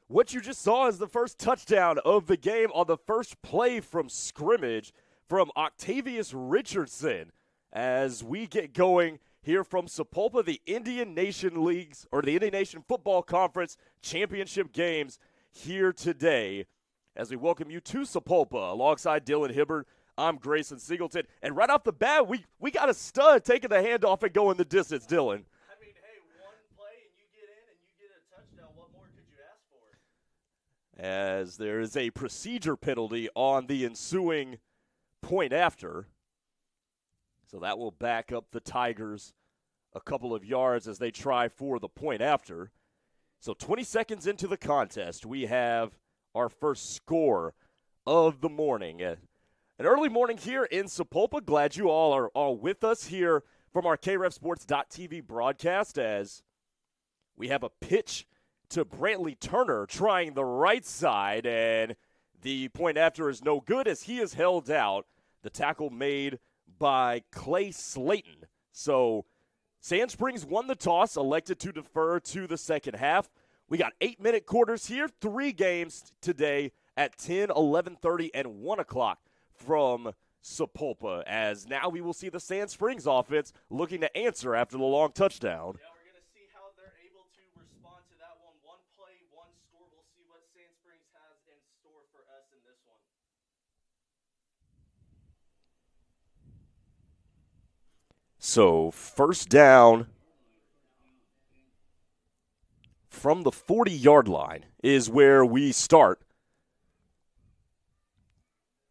What you just saw is the first touchdown of the game on the first play from scrimmage from Octavius Richardson as we get going here from Sapulpa, the Indian Nation Leagues, or the Indian Nation Football Conference Championship games here today. As we welcome you to Sapulpa alongside Dylan Hibbert, I'm Grayson Singleton. And right off the bat, we got a stud taking the handoff and going the distance, Dylan. I mean, hey, one play and you get in and you get a touchdown. What more could you ask for? As there is a procedure penalty on the ensuing point after. So that will back up the Tigers a couple of yards as they try for the point after. So 20 seconds into the contest, we have our first score of the morning. An early morning here in Sapulpa. Glad you all are all with us here from our KREFSports.tv broadcast as we have a pitch to Brantley Turner trying the right side, and the point after is no good as he is held out. The tackle made by Clay Slayton. So Sand Springs won the toss, elected to defer to the second half. We got 8-minute quarters here, 3 games today at 10, 11:30, and 1 o'clock from Sapulpa, as now we will see the Sand Springs offense looking to answer after the long touchdown. Yeah, we're going to see how they're able to respond to that one. One play, one score. We'll see what Sand Springs has in store for us in this one. So first down from the 40-yard line is where we start.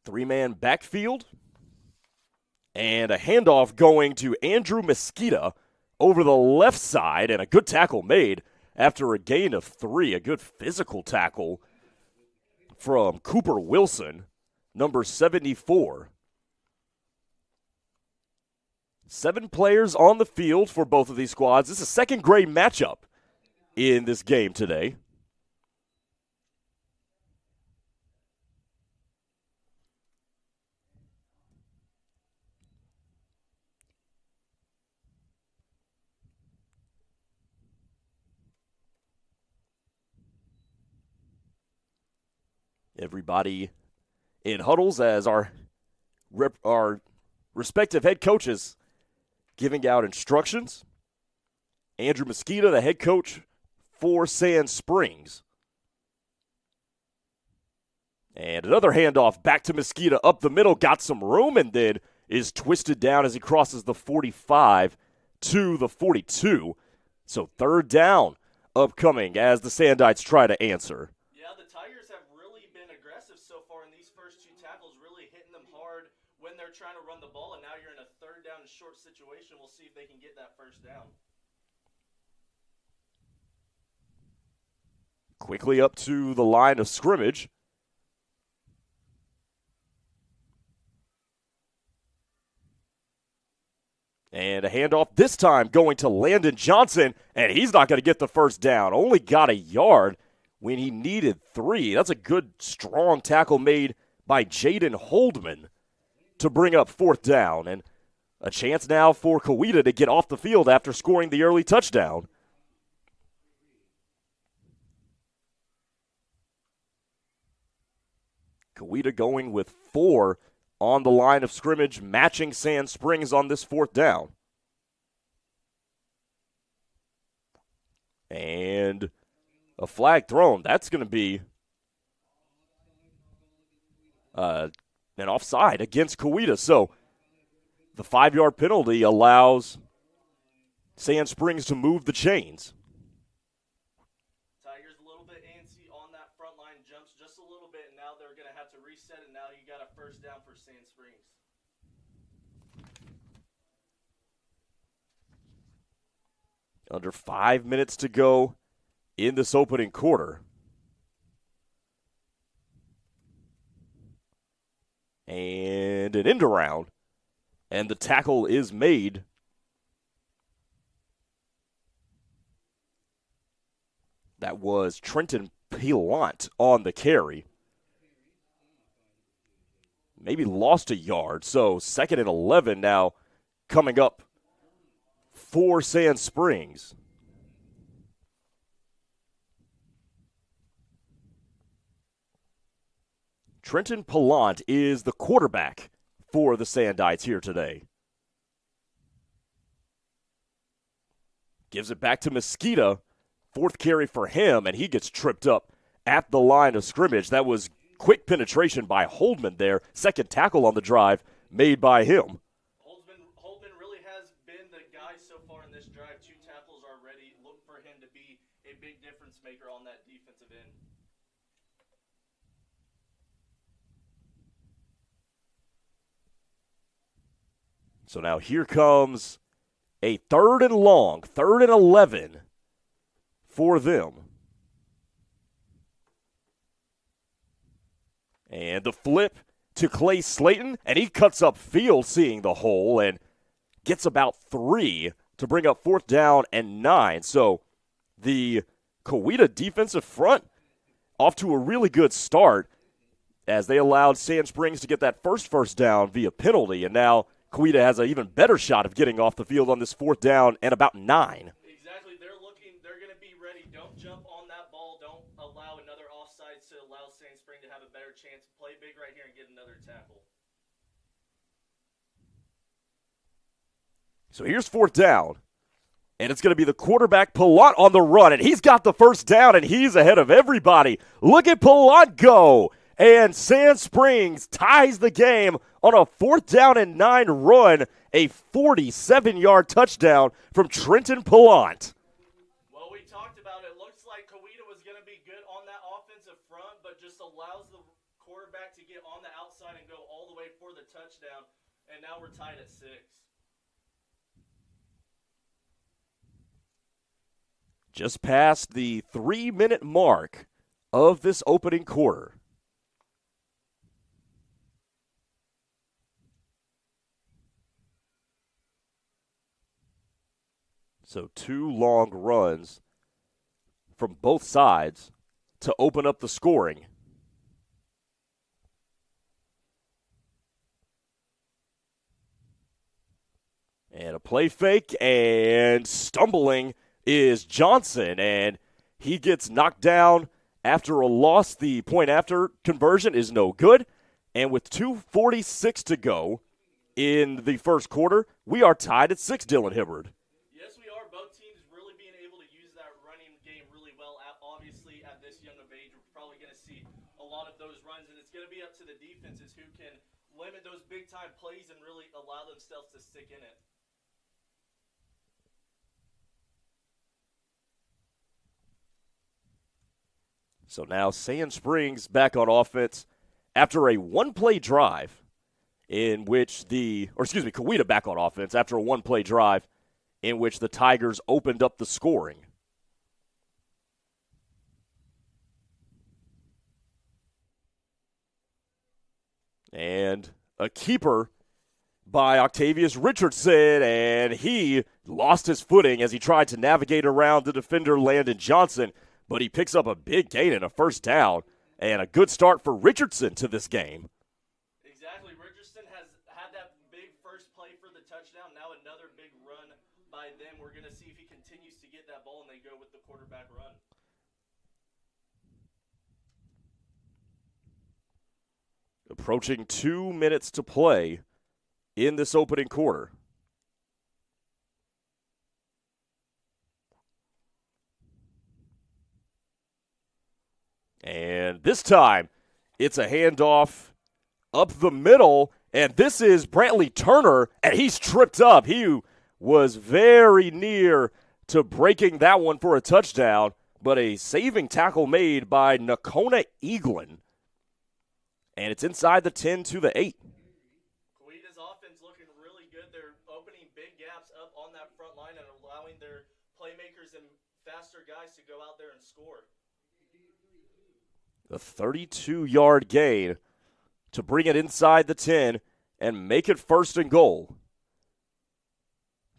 3-man backfield, and a handoff going to Andrew Mesquita over the left side, and a good tackle made after a gain of 3. A good physical tackle from Cooper Wilson, number 74. 7 players on the field for both of these squads. This is a second-grade matchup in this game today. Everybody in huddles as our respective head coaches giving out instructions. Andrew Mesquita, the head coach for Sand Springs. And another handoff back to Mesquita up the middle, got some room, and then is twisted down as he crosses the 45 to the 42. So third down upcoming as the Sandites try to answer. Yeah, the Tigers have really been aggressive so far in these first 2 tackles, really hitting them hard when they're trying to run the ball, and now you're in a third down and short situation. We'll see if they can get that first down. Quickly up to the line of scrimmage. And a handoff this time going to Landon Johnson, and he's not going to get the first down. Only got a yard when he needed 3. That's a good, strong tackle made by Jaden Holdman to bring up fourth down. And a chance now for Coweta to get off the field after scoring the early touchdown. Coweta going with 4 on the line of scrimmage, matching Sand Springs on this fourth down. And a flag thrown. That's going to be an offside against Coweta. So the 5-yard penalty allows Sand Springs to move the chains. Tigers a little bit antsy on that front line, jumps just a little bit, and now they're going to have to reset it. Now you got a first down for Sand Springs. Under 5 minutes to go in this opening quarter. And an end around. And the tackle is made. That was Trenton Pilant on the carry. Maybe lost a yard. So 2nd and 11 now coming up for Sand Springs. Trenton Pallant is the quarterback for the Sandites here today. Gives it back to Mosqueda. Fourth carry for him, and he gets tripped up at the line of scrimmage. That was quick penetration by Holdman there. Second tackle on the drive made by him. Holdman really has been the guy so far in this drive. 2 tackles already. Look for him to be a big difference maker on that defensive end. So now here comes a 3rd and long, 3rd and 11 for them. And the flip to Clay Slayton, and he cuts up field seeing the hole and gets about 3 to bring up 4th down and 9. So the Coweta defensive front off to a really good start as they allowed Sand Springs to get that first down via penalty, and now Coweta has an even better shot of getting off the field on this 4th down and about 9. Exactly. They're going to be ready. Don't jump on that ball. Don't allow another offside to allow Sand Spring to have a better chance. Play big right here and get another tackle. So here's 4th down, and it's going to be the quarterback Pallant on the run, and he's got the first down, and he's ahead of everybody. Look at Pallant go, and Sand Springs ties the game on a 4th down and 9 run, a 47-yard touchdown from Trenton Pallant. Well, we talked about it. Looks like Coweta was going to be good on that offensive front, but just allows the quarterback to get on the outside and go all the way for the touchdown, and now we're tied at 6. Just past the 3-minute mark of this opening quarter. So 2 long runs from both sides to open up the scoring. And a play fake, and stumbling is Johnson, and he gets knocked down after a loss. The point after conversion is no good, and with 2:46 to go in the first quarter, we are tied at 6, Dylan Hibbard. Yes, we are. Both teams really being able to use that running game really well. Obviously, at this young of age, we're probably going to see a lot of those runs, and it's going to be up to the defenses who can limit those big-time plays and really allow themselves to stick in it. So now Sand Springs back on offense after a one-play drive in which Coweta back on offense after a one-play drive in which the Tigers opened up the scoring. And a keeper by Octavius Richardson, and he lost his footing as he tried to navigate around the defender Landon Johnson, but he picks up a big gain and a first down, and a good start for Richardson to this game. Exactly. Richardson has had that big first play for the touchdown. Now another big run by them. We're going to see if he continues to get that ball and they go with the quarterback run. Approaching 2 minutes to play in this opening quarter. And this time, it's a handoff up the middle, and this is Brantley Turner, and he's tripped up. He was very near to breaking that one for a touchdown, but a saving tackle made by Nakona Eaglin. And it's inside the 10 to the 8. Coweta's offense looking really good. They're opening big gaps up on that front line and allowing their playmakers and faster guys to go out there and score. A 32-yard gain to bring it inside the 10 and make it 1st and goal.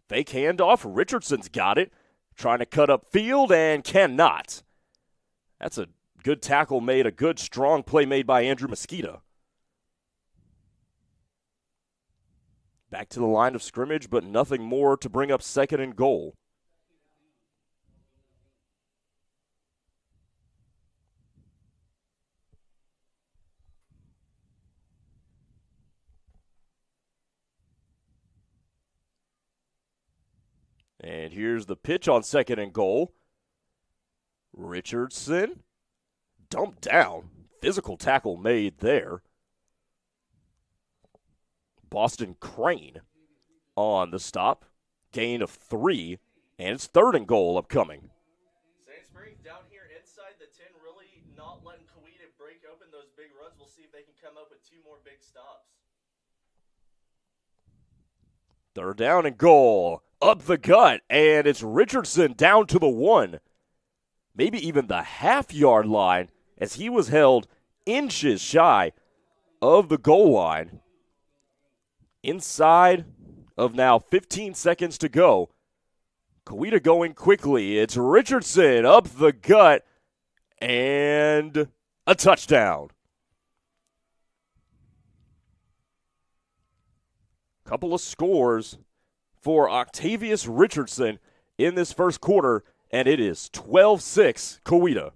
Fake handoff. Richardson's got it. Trying to cut up field and cannot. That's a good tackle made, a good, strong play made by Andrew Mosqueda. Back to the line of scrimmage, but nothing more to bring up 2nd and goal. And here's the pitch on 2nd and goal. Richardson dumped down. Physical tackle made there. Boston Crane on the stop. Gain of 3, and it's 3rd and goal upcoming. Sand Springs down here inside the 10, really not letting Coweta break open those big runs. We'll see if they can come up with 2 more big stops. 3rd down and goal. Up the gut, and it's Richardson down to the 1. Maybe even the half-yard line, as he was held inches shy of the goal line. Inside of now 15 seconds to go. Coweta going quickly. It's Richardson up the gut, and a touchdown. Couple of scores for Octavius Richardson in this first quarter, and it is 12-6 Coweta.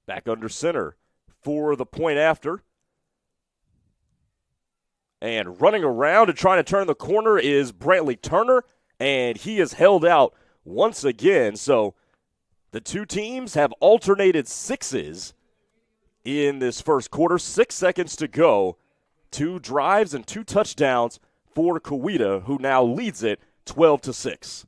Back under center for the point after. And running around and trying to turn the corner is Brantley Turner, and he is held out once again. So the two teams have alternated sixes in this first quarter. 6 seconds to go. 2 drives and 2 touchdowns for Coweta, who now leads it 12-6.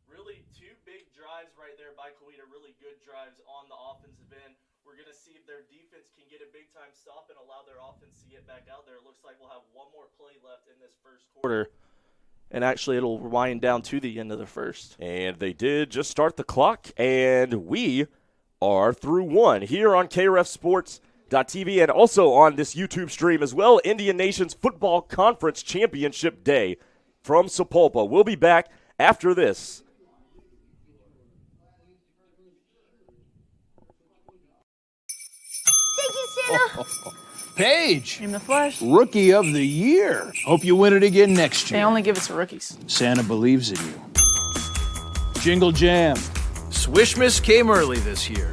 Really 2 big drives right there by Coweta, really good drives on the offensive end. We're going to see if their defense can get a big-time stop and allow their offense to get back out there. It looks like we'll have 1 more play left in this first quarter. And actually, it'll wind down to the end of the first. And they did just start the clock, and we are through 1 here on KRFSports.tv and also on this YouTube stream as well. Indian Nation's Football Conference Championship Day from Sapulpa. We'll be back after this. Thank you, Santa. Paige, In the flesh. Rookie of the Year. Hope you win it again next They year. only give us rookies. Santa believes in you. Jingle Jam. Swishmas came early this year.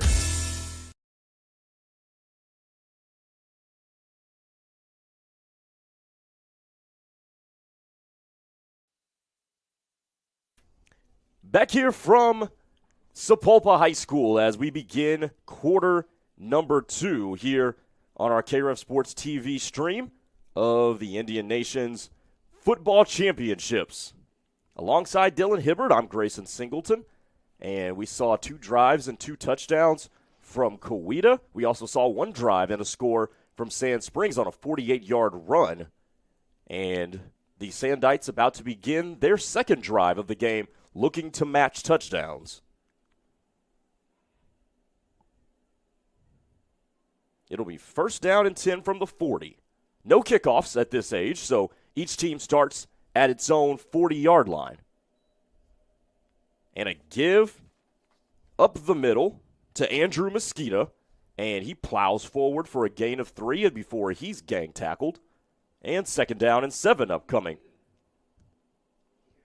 Back here from Sapulpa High School as we begin quarter number 2 here on our KRF Sports TV stream of the Indian Nation's Football Championships. Alongside Dylan Hibbert, I'm Grayson Singleton, and we saw 2 drives and 2 touchdowns from Coweta. We also saw 1 drive and a score from Sand Springs on a 48-yard run. And the Sandites about to begin their second drive of the game, looking to match touchdowns. It'll be 1st down and 10 from the 40. No kickoffs at this age, so each team starts at its own 40-yard line. And a give up the middle to Andrew Mosquita, and he plows forward for a gain of 3 before he's gang tackled. And 2nd down and 7 upcoming.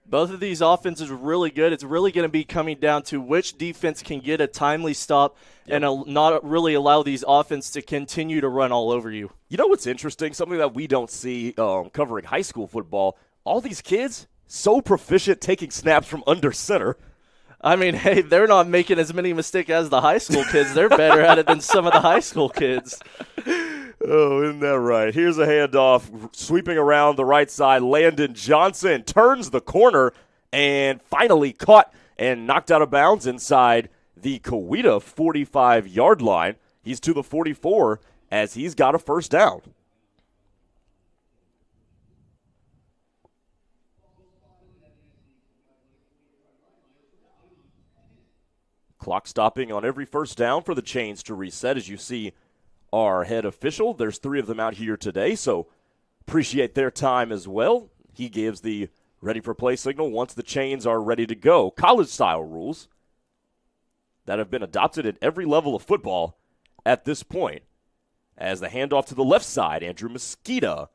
Both of these offenses are really good. It's really going to be coming down to which defense can get a timely stop and not really allow these offenses to continue to run all over you. You know what's interesting? Something that we don't see covering high school football. All these kids, so proficient taking snaps from under center. I mean, hey, they're not making as many mistakes as the high school kids. They're better at it than some of the high school kids. Oh, isn't that right? Here's a handoff, sweeping around the right side. Landon Johnson turns the corner and finally caught and knocked out of bounds inside the Coweta 45-yard line. He's to the 44 as he's got a 1st down. Clock stopping on every 1st down for the chains to reset. As you see our head official, there's 3 of them out here today, so appreciate their time as well. He gives the ready for play signal once the chains are ready to go. College-style rules that have been adopted at every level of football at this point. As the handoff to the left side, Andrew Mosquita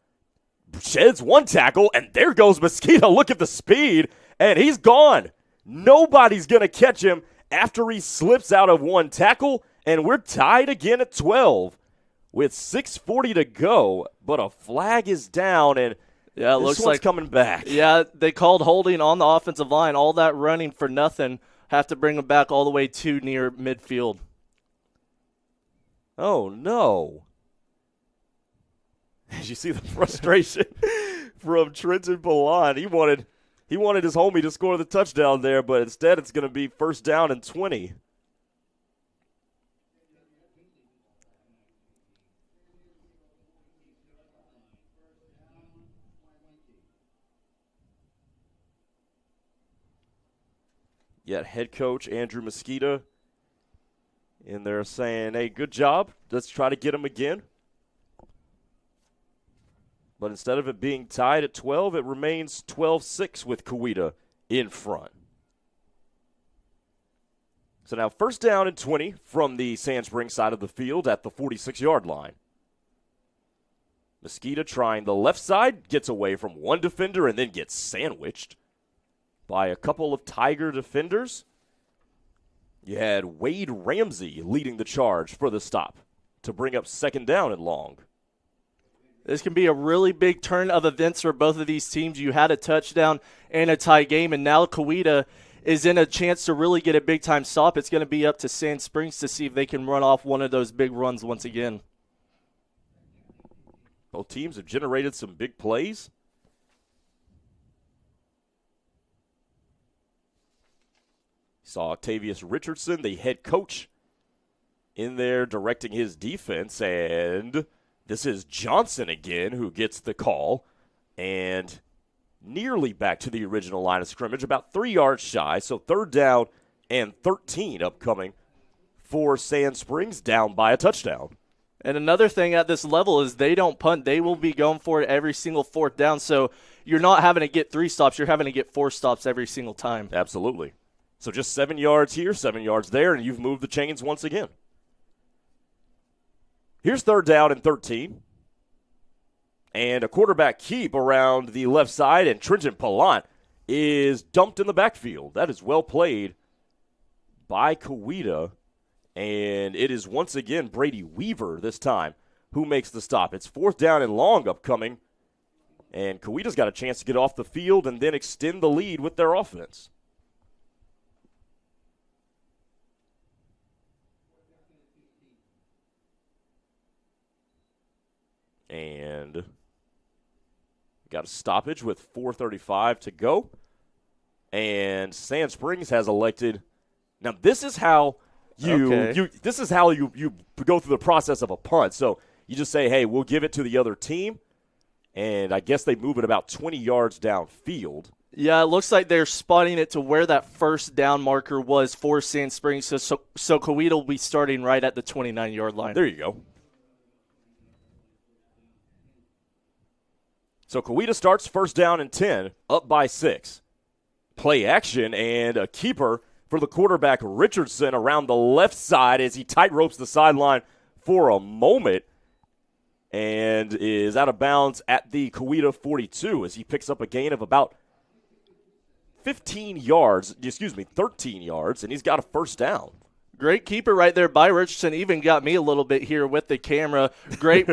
sheds 1 tackle, and there goes Mosquita. Look at the speed, and he's gone. Nobody's going to catch him after he slips out of one tackle, and we're tied again at 12 with 6:40 to go, but a flag is down, and yeah, it this looks one's like coming back. Yeah, they called holding on the offensive line. All that running for nothing. Have to bring him back all the way to near midfield. Oh, no. As you see the frustration from Trenton Pallon. He wanted his homie to score the touchdown there, but instead it's going to be first down and 20. Yet head coach Andrew Mosquita in there saying, hey, good job. Let's try to get him again. But instead of it being tied at 12, it remains 12-6 with Coweta in front. So now first down and 20 from the Sand Springs side of the field at the 46-yard line. Mosquita trying the left side, gets away from one defender and then gets sandwiched by a couple of Tiger defenders. You had Wade Ramsey leading the charge for the stop to bring up second down and long. This can be a really big turn of events for both of these teams. You had a touchdown and a tie game, and now Coweta is in a chance to really get a big-time stop. It's going to be up to Sand Springs to see if they can run off one of those big runs once again. Both teams have generated some big plays. Saw Octavius Richardson, the head coach, in there directing his defense, and this is Johnson again who gets the call, and nearly back to the original line of scrimmage, about 3 yards shy, so third down and 13 upcoming for Sand Springs, down by a touchdown. And another thing at this level is they don't punt. They will be going for it every single fourth down, so you're not having to get 3 stops. You're having to get 4 stops every single time. Absolutely. So just 7 yards here, 7 yards there, and you've moved the chains once again. Here's third down and 13. And a quarterback keep around the left side, and Trenton Pallon is dumped in the backfield. That is well played by Coweta. And it is once again Brady Weaver this time who makes the stop. It's fourth down and long upcoming. And Coweta's got a chance to get off the field and then extend the lead with their offense. And got a stoppage with 4:35 to go. And Sand Springs has elected. Now this is how you go through the process of a punt. So you just say, hey, we'll give it to the other team. And I guess they move it about 20 yards downfield. Yeah, it looks like they're spotting it to where that first down marker was for Sand Springs. So Coweta will be starting right at the 29-yard line. There you go. So Coweta starts first down and 10, up by 6. Play action and a keeper for the quarterback Richardson around the left side as he tight ropes the sideline for a moment and is out of bounds at the Coweta 42 as he picks up a gain of about 13 yards, and he's got a first down. Great keeper right there by Richardson. Even got me a little bit here with the camera. Great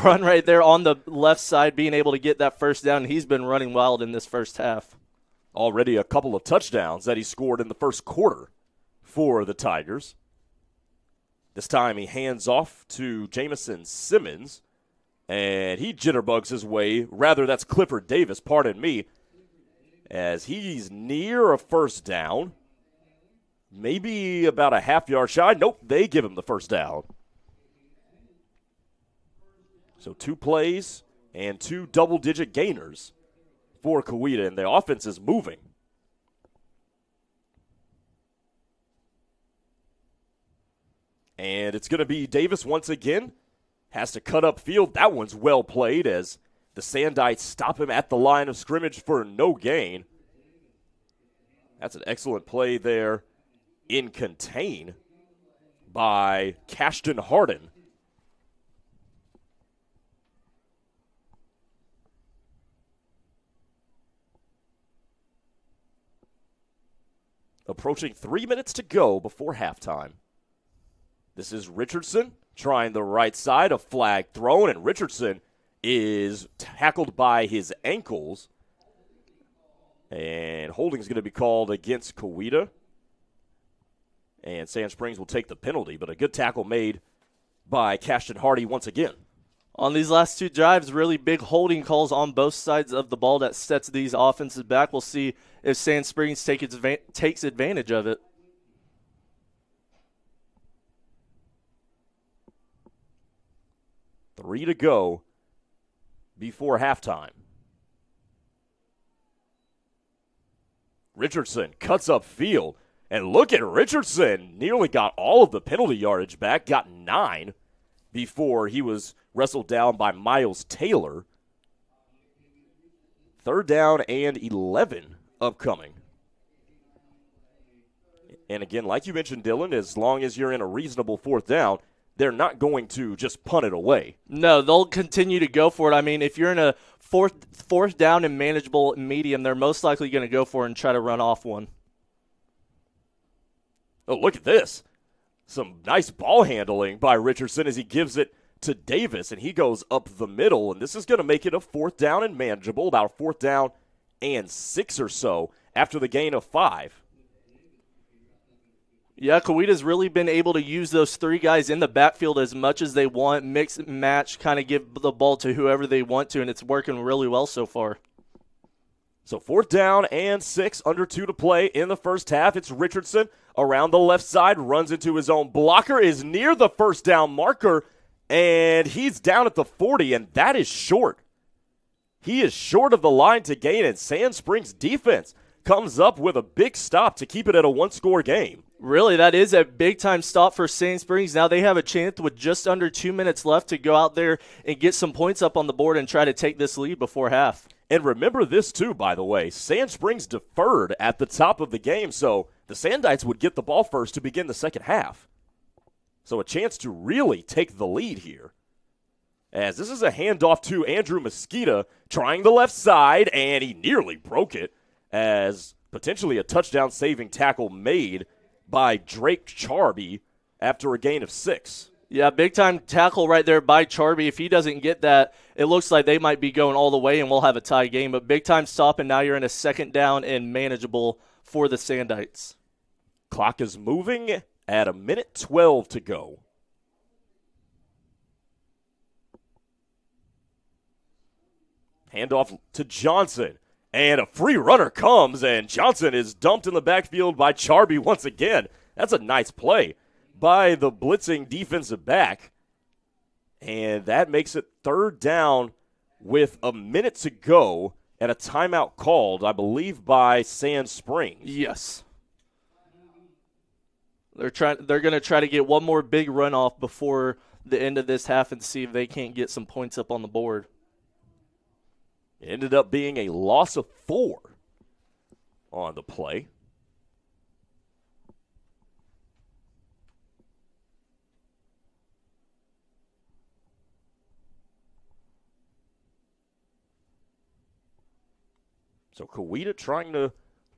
run right there on the left side, being able to get that first down. He's been running wild in this first half. Already a couple of touchdowns that he scored in the first quarter for the Tigers. This time he hands off to Jamison Simmons, and he jitterbugs his way. Rather, that's Clifford Davis, pardon me, as he's near a first down. Maybe about a half-yard shy. Nope, they give him the first down. So 2 plays and 2 double-digit gainers for Coweta, and the offense is moving. And it's going to be Davis once again. Has to cut up field. That one's well played as the Sandites stop him at the line of scrimmage for no gain. That's an excellent play there in contain by Cashton Harden. approaching 3 minutes to go before halftime. This is Richardson trying the right side, a flag thrown, and Richardson is tackled by his ankles. And holding is going to be called against Kawita. And Sand Springs will take the penalty, but a good tackle made by Cashton Hardy once again. On these last two drives, really big holding calls on both sides of the ball that sets these offenses back. We'll see if Sand Springs takes advantage of it. Three to go before halftime. Richardson cuts up field. And look at Richardson. Nearly got all of the penalty yardage back. Got 9 before he was wrestled down by Miles Taylor. 3rd down and 11 upcoming. And again, like you mentioned, Dylan, as long as you're in a reasonable 4th down, they're not going to just punt it away. No, they'll continue to go for it. I mean, if you're in a fourth down and manageable medium, they're most likely going to go for it and try to run off one. Oh, look at this. Some nice ball handling by Richardson as he gives it to Davis, and he goes up the middle, and this is going to make it a 4th down and manageable, about a 4th down and 6 or so after the gain of 5. Yeah, Kawita's really been able to use those 3 guys in the backfield as much as they want, mix and match, kind of give the ball to whoever they want to, and it's working really well so far. So 4th down and 6, under 2 to play in the first half. It's Richardson around the left side, runs into his own blocker, is near the 1st down marker, and he's down at the 40, and that is short. He is short of the line to gain, and Sand Springs defense comes up with a big stop to keep it at a 1-score game. Really, that is a big-time stop for Sand Springs. Now they have a chance with just under 2 minutes left to go out there and get some points up on the board and try to take this lead before half. And remember this, too, by the way. Sand Springs deferred at the top of the game, so the Sandites would get the ball first to begin the second half. So a chance to really take the lead here. As this is a handoff to Andrew Mosqueda, trying the left side, and he nearly broke it as potentially a touchdown-saving tackle made by Drake Charby after a gain of 6. Yeah, big-time tackle right there by Charby. If he doesn't get that, it looks like they might be going all the way and we'll have a tie game. But big-time stop, and now you're in a 2nd down and manageable for the Sandites. Clock is moving at 1:12 to go. Handoff to Johnson. And a free runner comes, and Johnson is dumped in the backfield by Charby once again. That's a nice play by the blitzing defensive back. And that makes it 3rd down with a minute to go and a timeout called, I believe, by Sand Springs. Yes. They're going to try to get one more big runoff before the end of this half and see if they can't get some points up on the board. It ended up being a loss of 4 on the play. So Kawita trying to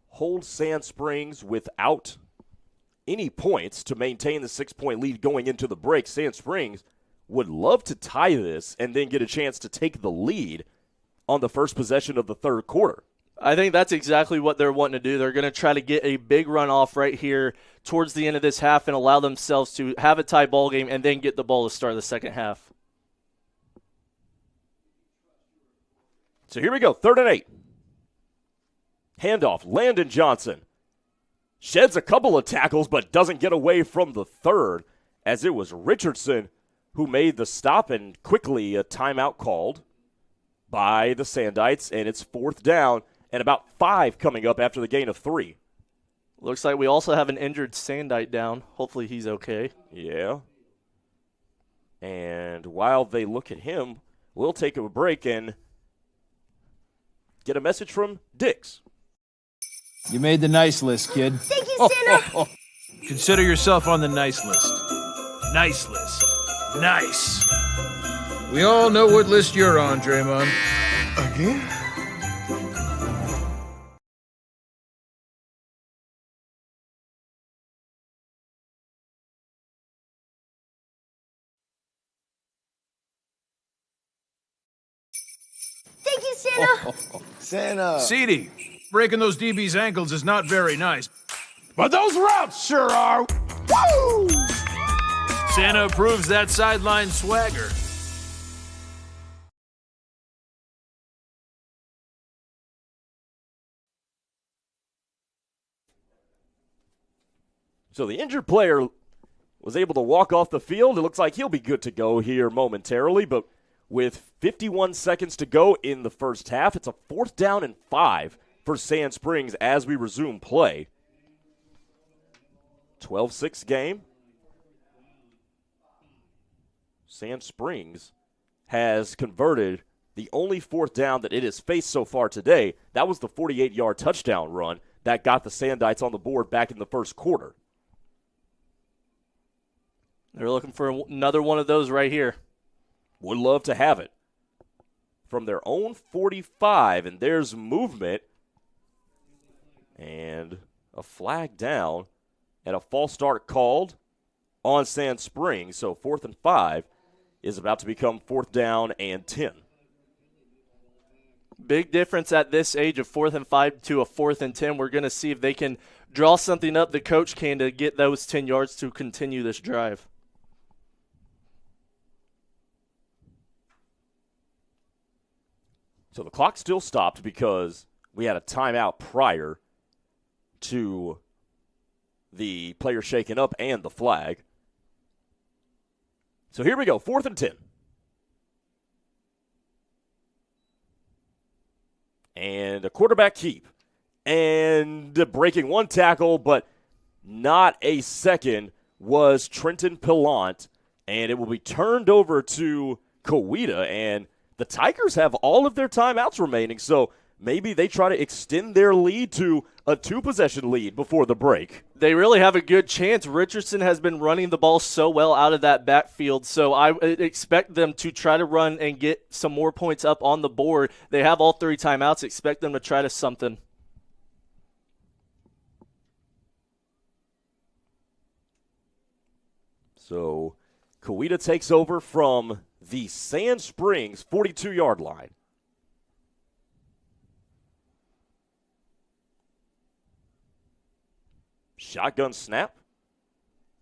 hold Sand Springs without any points to maintain the 6-point lead going into the break. Sand Springs would love to tie this and then get a chance to take the lead on the first possession of the 3rd quarter. I think that's exactly what they're wanting to do. They're going to try to get a big run off right here towards the end of this half and allow themselves to have a tie ball game and then get the ball to start the second half. So here we go, 3rd and 8. Handoff, Landon Johnson. Sheds a couple of tackles but doesn't get away from the 3rd, as it was Richardson who made the stop, and quickly a timeout called by the Sandites, and it's 4th down and about 5 coming up after the gain of 3. Looks like we also have an injured Sandite down. Hopefully he's okay. Yeah. And while they look at him, we'll take a break and get a message from Dix. You made the nice list, kid. Thank you, Santa. Consider yourself on the nice list. Nice list. Nice. We all know what list you're on, Draymond. Again? Santa. Ceedy, breaking those DB's ankles is not very nice. But those routes sure are. Woo! Santa approves that sideline swagger. So the injured player was able to walk off the field. It looks like he'll be good to go here momentarily, but with 51 seconds to go in the first half, it's a 4th down and 5 for Sand Springs as we resume play. 12-6 game. Sand Springs has converted the only 4th down that it has faced so far today. That was the 48-yard touchdown run that got the Sandites on the board back in the first quarter. They're looking for another one of those right here. Would love to have it. From their own 45, and there's movement. And a flag down and a false start called on Sand Springs. So 4th and 5 is about to become 4th down and 10. Big difference at this age of 4th and 5 to a 4th and 10. We're going to see if they can draw something up, the coach can, to get those 10 yards to continue this drive. So the clock still stopped because we had a timeout prior to the player shaking up and the flag. So here we go, 4th and 10. And a quarterback keep. And breaking one tackle, but not a second, was Trenton Pillant. And it will be turned over to Coweta. And the Tigers have all of their timeouts remaining, so maybe they try to extend their lead to a 2-possession lead before the break. They really have a good chance. Richardson has been running the ball so well out of that backfield, so I expect them to try to run and get some more points up on the board. They have all 3 timeouts. Expect them to try to something. So Coweta takes over from the Sand Springs 42-yard line. Shotgun snap.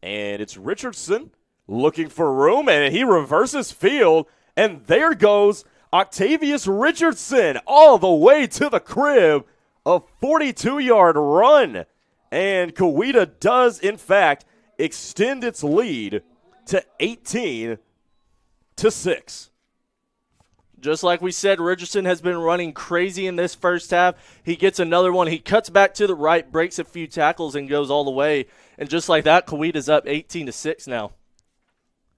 And it's Richardson looking for room, and he reverses field. And there goes Octavius Richardson all the way to the crib. A 42-yard run. And Coweta does, in fact, extend its lead to 18-6. Just like we said, Richardson has been running crazy in this first half. He gets another one. He cuts back to the right, breaks a few tackles, and goes all the way. And just like that, Coweta's up 18-6 now.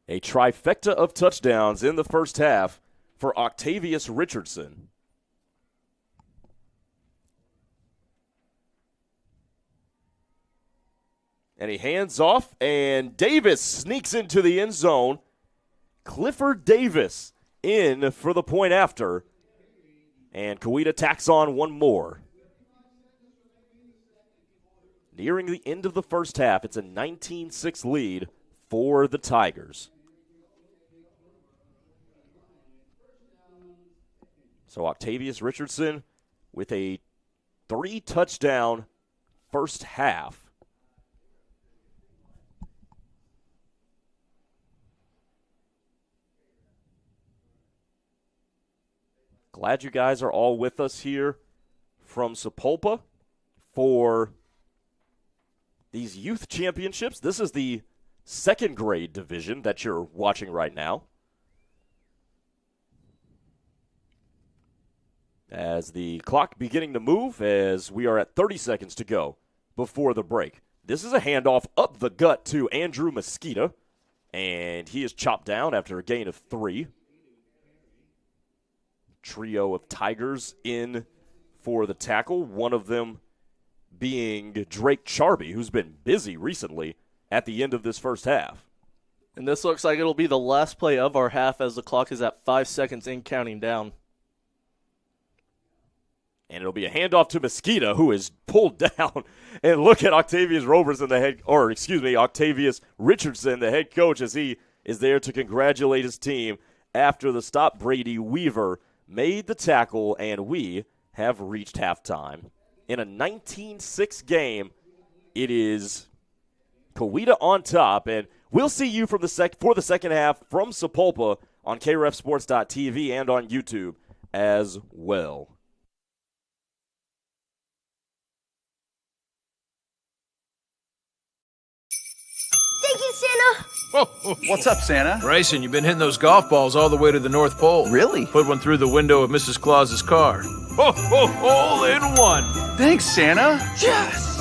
A trifecta of touchdowns in the first half for Octavius Richardson. And he hands off, and Davis sneaks into the end zone. Clifford Davis in for the point after. And Coweta tacks on one more. Nearing the end of the first half, it's a 19-6 lead for the Tigers. So Octavius Richardson with a 3-touchdown first half. Glad you guys are all with us here from Sapulpa for these youth championships. This is the second grade division that you're watching right now. As the clock beginning to move, as we are at 30 seconds to go before the break. This is a handoff up the gut to Andrew Mosquita, and he is chopped down after a gain of 3. Trio of Tigers in for the tackle, one of them being Drake Charby, who's been busy recently at the end of this first half. And this looks like it'll be the last play of our half as the clock is at 5 seconds in, counting down. And it'll be a handoff to Mosquita, who is pulled down. And look at Octavius Octavius Richardson, the head coach, as he is there to congratulate his team after the stop. Brady Weaver made the tackle, and we have reached halftime. In a 19-6 game, it is Coweta on top, and we'll see you for the second half from Sapulpa on krefsports.tv and on YouTube as well. Thank you, Santa. What's up, Santa? Bryson, you've been hitting those golf balls all the way to the North Pole. Really? Put one through the window of Mrs. Claus's car. Ho, ho, hole in one. Thanks, Santa. Yes!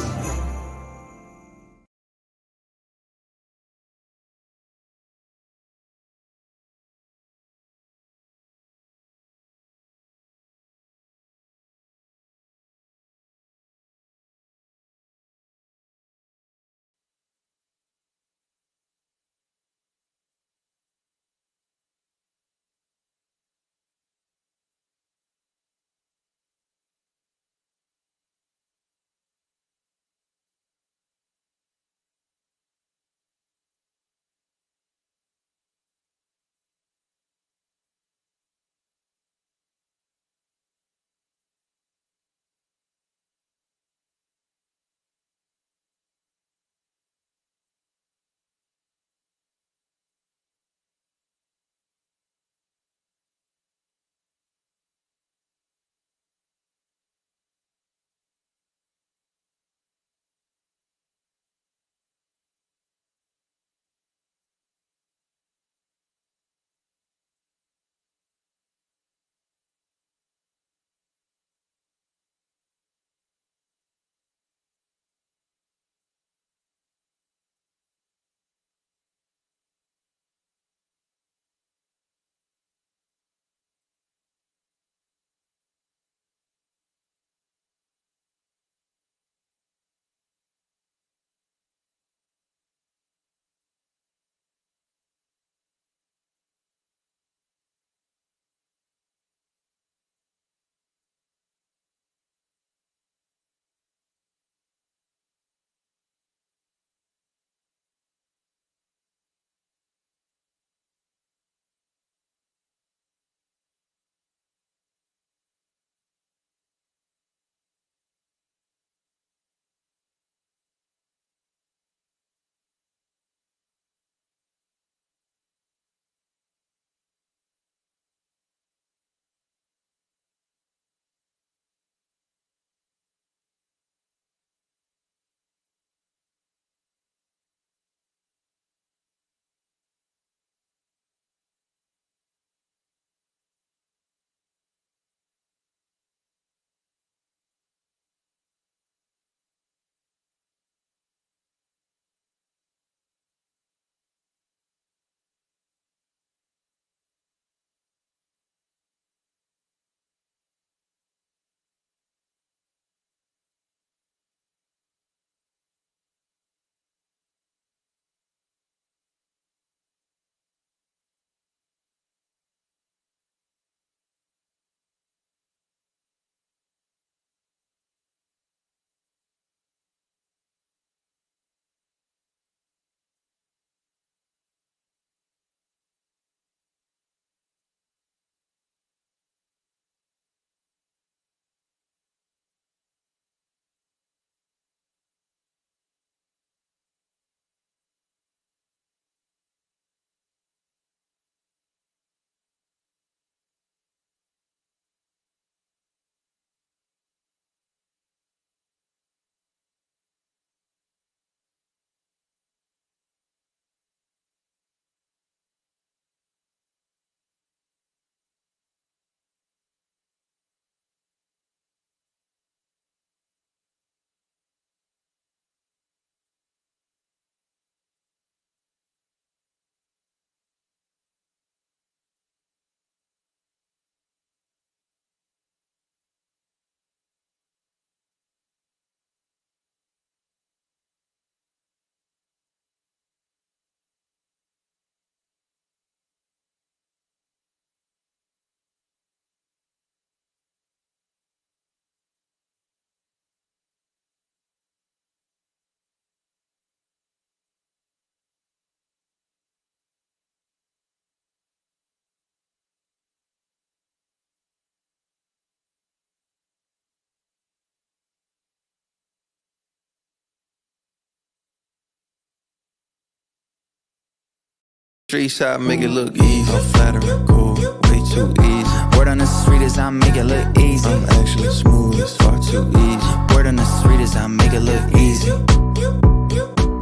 Street side make it look easy. I'm flattering, cool, way too easy. Word on the street is I make it look easy. I'm actually smooth, it's far too easy. Word on the street is I make it look easy.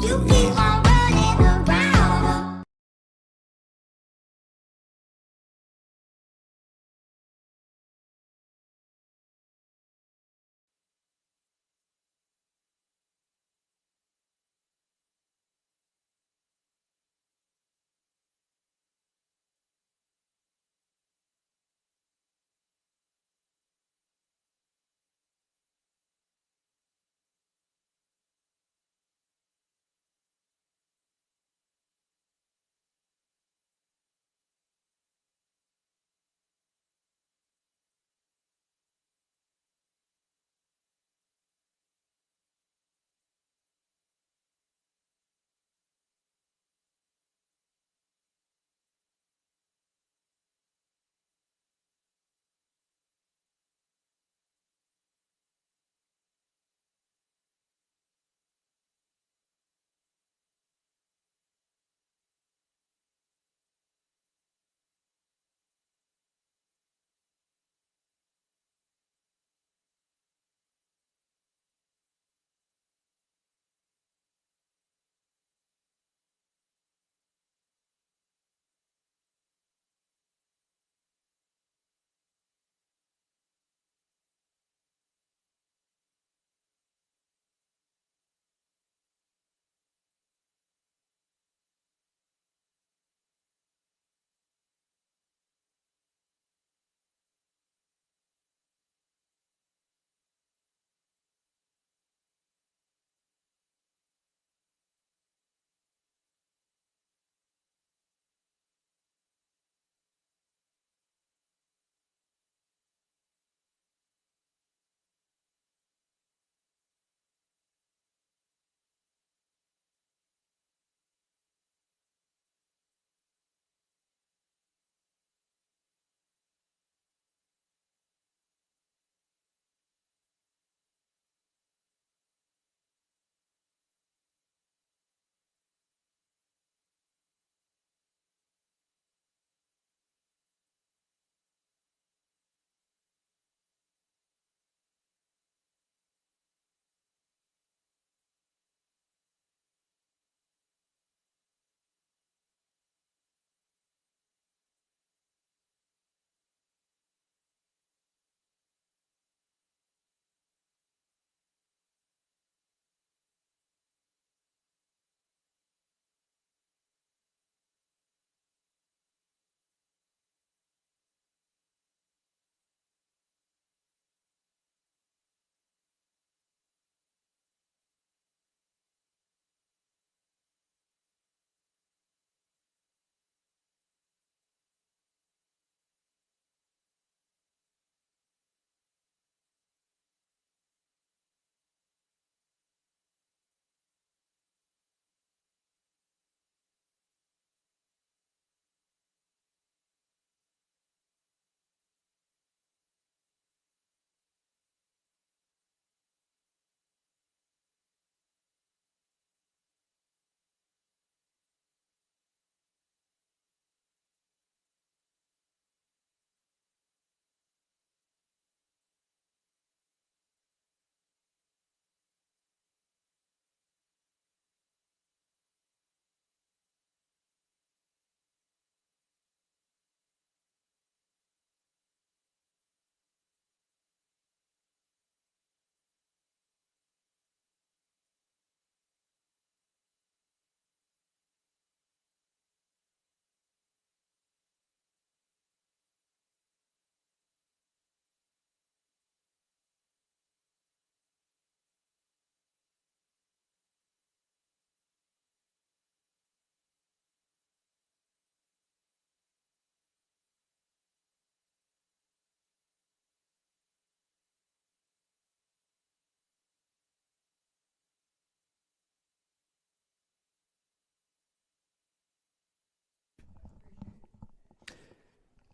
Too easy.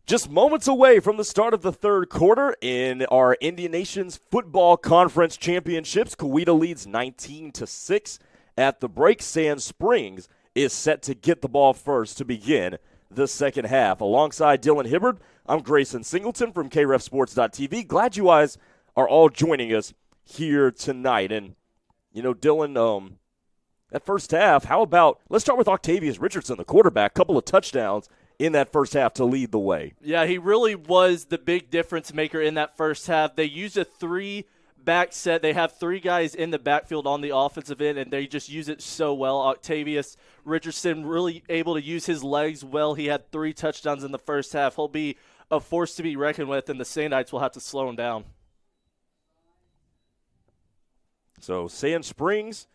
Just moments away from the start of the third quarter in our Indian Nations Football Conference Championships, Coweta leads 19-6 at the break. Sand Springs is set to get the ball first to begin the second half. Alongside Dylan Hibbard, I'm Grayson Singleton from KREFSports.tv. Glad you guys are all joining us here tonight. And, Dylan, that first half, how about – let's start with Octavius Richardson, the quarterback, couple of touchdowns in that first half to lead the way. Yeah, he really was the big difference maker in that first half. They used a three-back set. They have three guys in the backfield on the offensive end, and they just use it so well. Octavius Richardson really able to use his legs well. He had 3 touchdowns in the first half. He'll be a force to be reckoned with, and the Sandites will have to slow him down. So Sand Springs,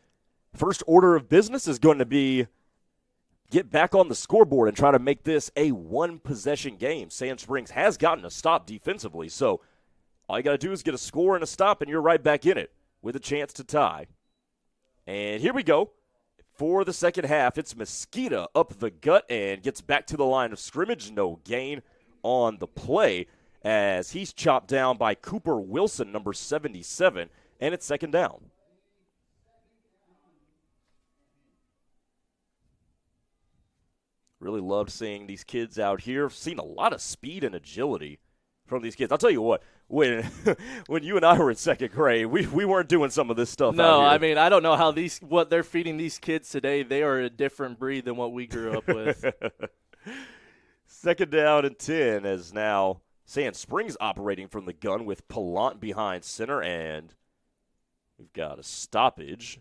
first order of business is going to be get back on the scoreboard and try to make this a one-possession game. Sand Springs has gotten a stop defensively, so all you got to do is get a score and a stop, and you're right back in it with a chance to tie. And here we go. For the second half, it's Mosquito up the gut and gets back to the line of scrimmage. No gain on the play as he's chopped down by Cooper Wilson, number 77, and it's second down. Really loved seeing these kids out here. Seen a lot of speed and agility from these kids. I'll tell you what, when you and I were in second grade, we weren't doing some of this stuff out No, here. I mean, I don't know how what they're feeding these kids today. They are a different breed than what we grew up with. Second down and 10 as now Sand Springs operating from the gun with Palant behind center, and we've got a stoppage.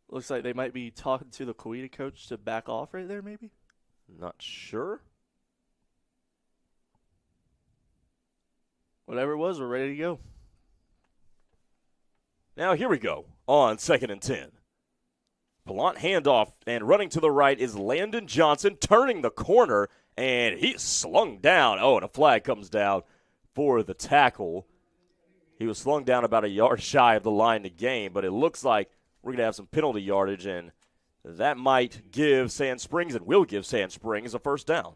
Looks like they might be talking to the Coweta coach to back off right there, maybe? Not sure. Whatever it was, we're ready to go. Now here we go on second and 10. Palant handoff, and running to the right is Landon Johnson, turning the corner, and he's slung down. Oh, and a flag comes down for the tackle. He was slung down about a yard shy of the line to gain, but it looks like we're going to have some penalty yardage, and that might give Sand Springs and will give Sand Springs a first down.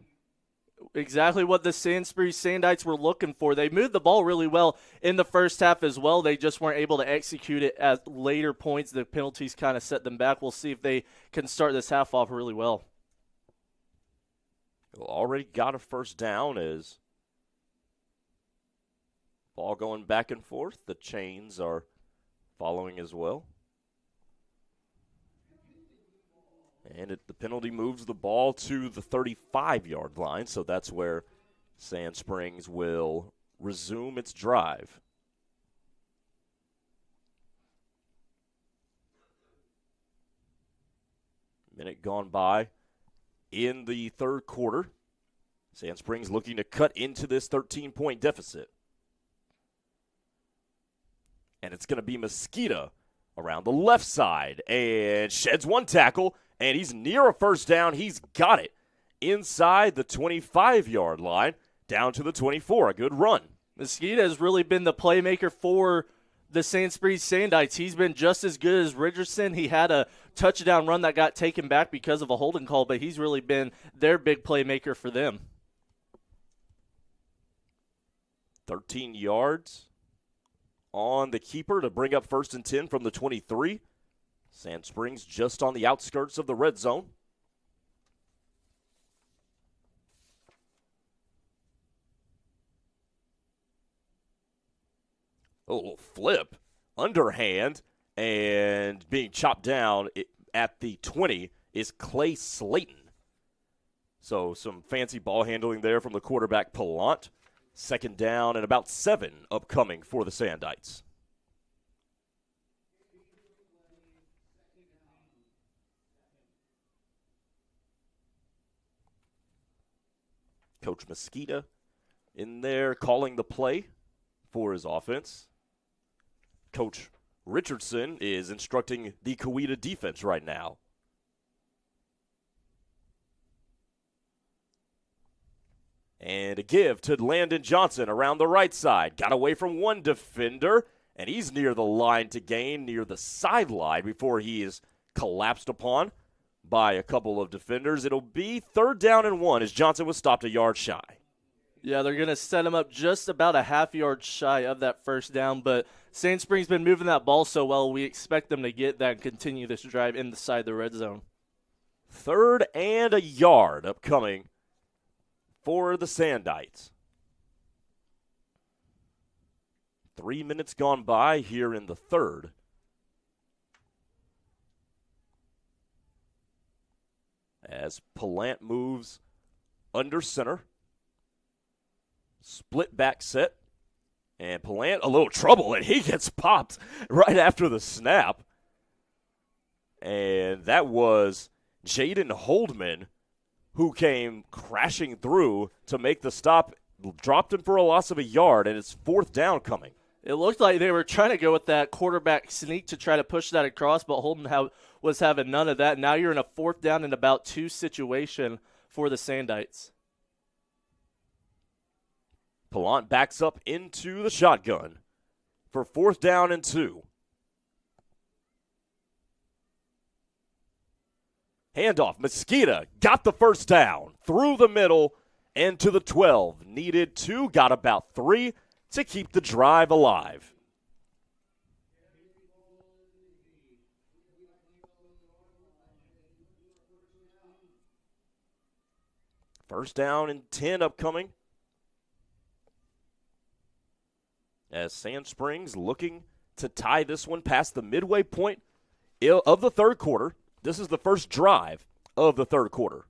Exactly what the Sand Springs Sandites were looking for. They moved the ball really well in the first half as well. They just weren't able to execute it at later points. The penalties kind of set them back. We'll see if they can start this half off really well. Already got a first down as ball going back and forth. The chains are following as well. And the penalty moves the ball to the 35-yard line, so that's where Sand Springs will resume its drive. Minute gone by in the third quarter. Sand Springs looking to cut into this 13-point deficit. And it's going to be Mosquito around the left side and sheds one tackle. And he's near a first down. He's got it inside the 25-yard line, down to the 24. A good run. Mosquito has really been the playmaker for the Sand Springs Sandites. He's been just as good as Richardson. He had a touchdown run that got taken back because of a holding call, but he's really been their big playmaker for them. 13 yards on the keeper to bring up first and 10 from the 23. Sand Springs just on the outskirts of the red zone. A little flip, underhand, and being chopped down at the 20 is Clay Slayton. So some fancy ball handling there from the quarterback, Palant. Second down and about 7 upcoming for the Sandites. Coach Mosquito in there calling the play for his offense. Coach Richardson is instructing the Coweta defense right now. And a give to Landon Johnson around the right side. Got away from one defender, and he's near the line to gain, near the sideline before he is collapsed upon by a couple of defenders. It'll be third down and 1 as Johnson was stopped a yard shy. Yeah, they're going to set him up just about a half yard shy of that first down, but Sand Springs been moving that ball so well, we expect them to get that and continue this drive inside the red zone. 3rd and a yard upcoming for the Sandites. 3 minutes gone by here in the 3rd. As Palant moves under center. Split back set. And Palant a little trouble, and he gets popped right after the snap. And that was Jaden Holdman, who came crashing through to make the stop, dropped him for a loss of a yard, and it's 4th down coming. It looked like they were trying to go with that quarterback sneak to try to push that across, but Holden was having none of that. Now you're in a 4th down and about 2 situation for the Sandites. Palant backs up into the shotgun for 4th down and 2. Handoff, Mosqueda got the first down through the middle and to the 12. Needed 2, got about 3 to keep the drive alive. First down and 10 upcoming. As Sand Springs looking to tie this one past the midway point of the 3rd quarter. This is the first drive of the 3rd quarter.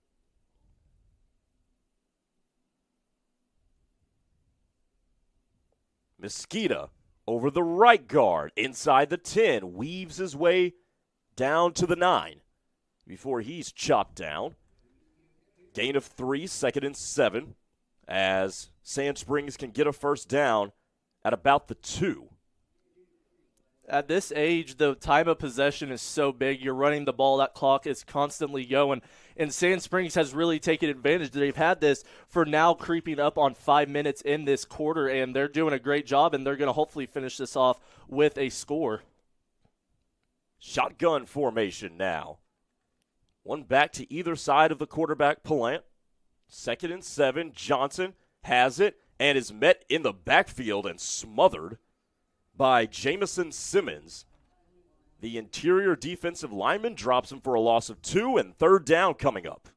Mosqueda over the right guard, inside the 10, weaves his way down to the 9 before he's chopped down. Gain of 3, 2nd and 7, as Sand Springs can get a first down at about the 2. At this age, the time of possession is so big. You're running the ball. That clock is constantly going. And Sand Springs has really taken advantage. They've had this for now creeping up on 5 minutes in this quarter, and they're doing a great job, and they're going to hopefully finish this off with a score. Shotgun formation now. One back to either side of the quarterback, Palant. 2nd and 7, Johnson has it and is met in the backfield and smothered by Jamison Simmons. The interior defensive lineman drops him for a loss of 2, and 3rd down coming up.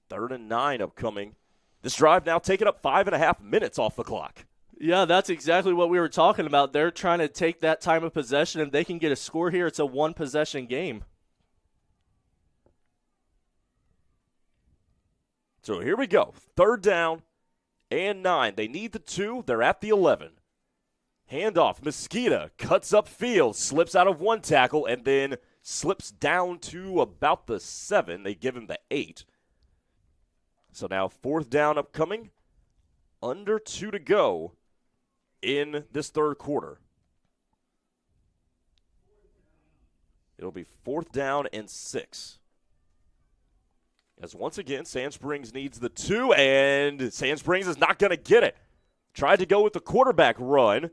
Third and 9 upcoming. This drive now taking up 5.5 minutes off the clock. Yeah, that's exactly what we were talking about. They're trying to take that time of possession, and they can get a score here. It's a one-possession game. So here we go. 3rd down and 9. They need the 2. They're at the 11. Handoff. Mosqueda cuts up field, slips out of one tackle, and then slips down to about the 7. They give him the 8. So now 4th down upcoming. Under 2 to go in this 3rd quarter. It'll be 4th down and 6. As once again, Sand Springs needs the 2, and Sand Springs is not going to get it. Tried to go with the quarterback run,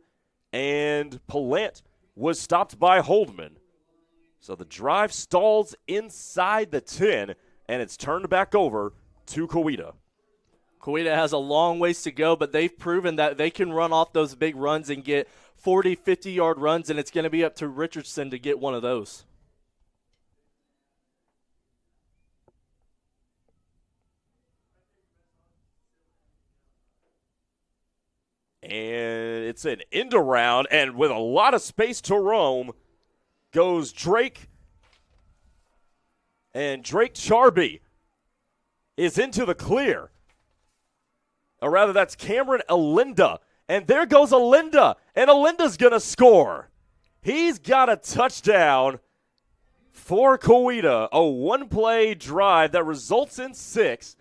and Palant was stopped by Holdman. So the drive stalls inside the 10, and it's turned back over to Coweta. Coweta has a long ways to go, but they've proven that they can run off those big runs and get 40, 50-yard runs, and it's going to be up to Richardson to get one of those. And it's an end around, and with a lot of space to roam goes Drake. And Drake Charby is into the clear. Or rather, that's Cameron Alinda. And there goes Alinda, and Alinda's going to score. He's got a touchdown for Coweta, a one-play drive that results in 6,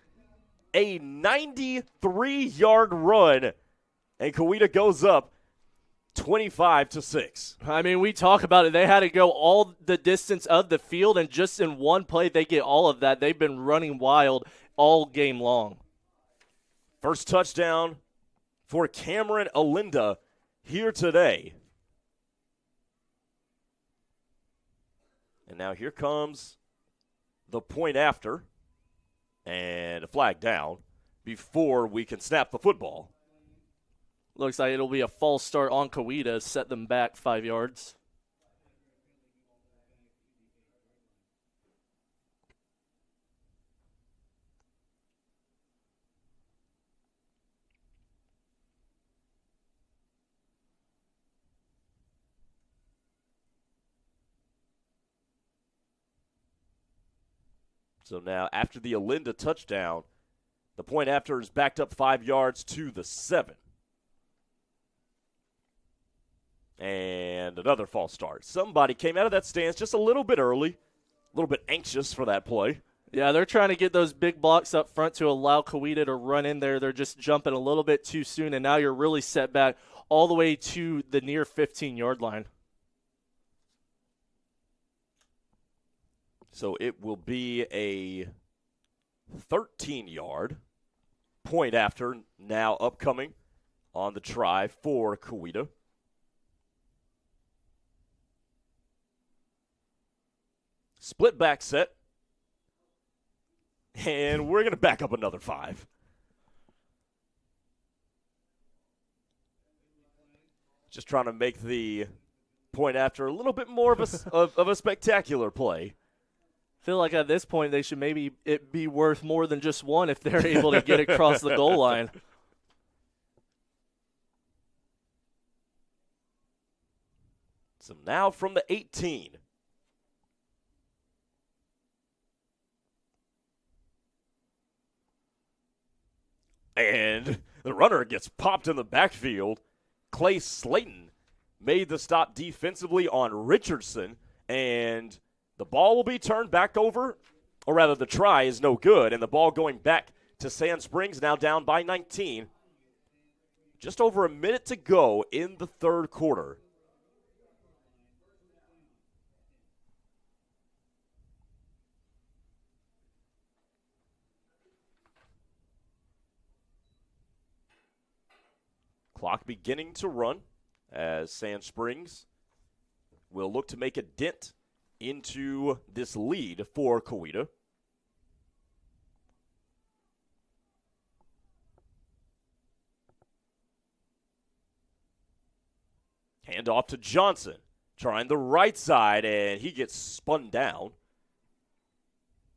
a 93-yard run. And Coweta goes up 25-6. I mean, we talk about it. They had to go all the distance of the field, and just in one play, they get all of that. They've been running wild all game long. First touchdown for Cameron Alinda here today. And now here comes the point after. And a flag down before we can snap the football. Looks like it'll be a false start on Coweta, set them back 5 yards. So now, after the Olinda touchdown, the point after is backed up 5 yards to the 7. And another false start. Somebody came out of that stance just a little bit early, a little bit anxious for that play. Yeah, they're trying to get those big blocks up front to allow Coweta to run in there. They're just jumping a little bit too soon, and now you're really set back all the way to the near 15-yard line. So it will be a 13-yard point after, now upcoming on the try for Coweta. Split back set. And we're going to back up another 5. Just trying to make the point after a little bit more of a spectacular play. Feel like at this point they should maybe it be worth more than just one if they're able to get across the goal line. So now from the 18. And the runner gets popped in the backfield. Clay Slayton made the stop defensively on Richardson, and the ball will be turned back over, or rather the try is no good, and the ball going back to Sand Springs, now down by 19. Just over a minute to go in the third quarter. Clock beginning to run as Sand Springs will look to make a dent into this lead for Coweta. Hand off to Johnson, trying the right side, and he gets spun down.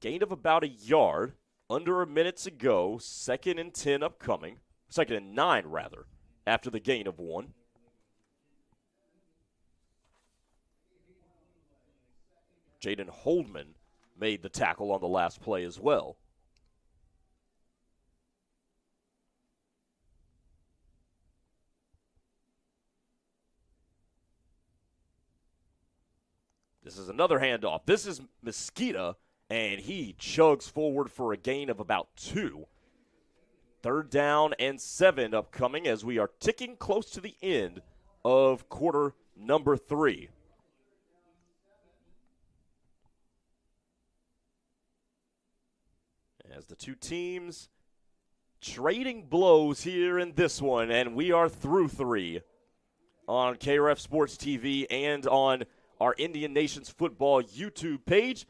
Gain of about a yard, under a minute to go, 2nd and 10 upcoming, 2nd and 9 rather, after the gain of 1. Jaden Holdman made the tackle on the last play as well. This is another handoff. This is Mesquita, and he chugs forward for a gain of about 2. 3rd down and 7 upcoming as we are ticking close to the end of quarter number 3. As the two teams trading blows here in this one, and we are through 3 on KRF Sports TV and on our Indian Nations Football YouTube page.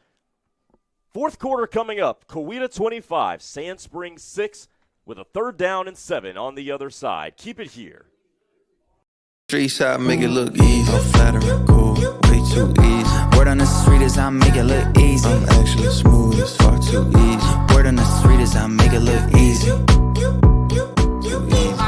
4th quarter coming up. Coweta 25, Sand Springs 6, with a 3rd down and 7 on the other side. Keep it here. Street side make it look easy. I'm flattering, cool, way too easy. Word on the street is I make it look easy. I'm actually smooth, it's far too easy. Word on the street is I make it look easy. Too easy.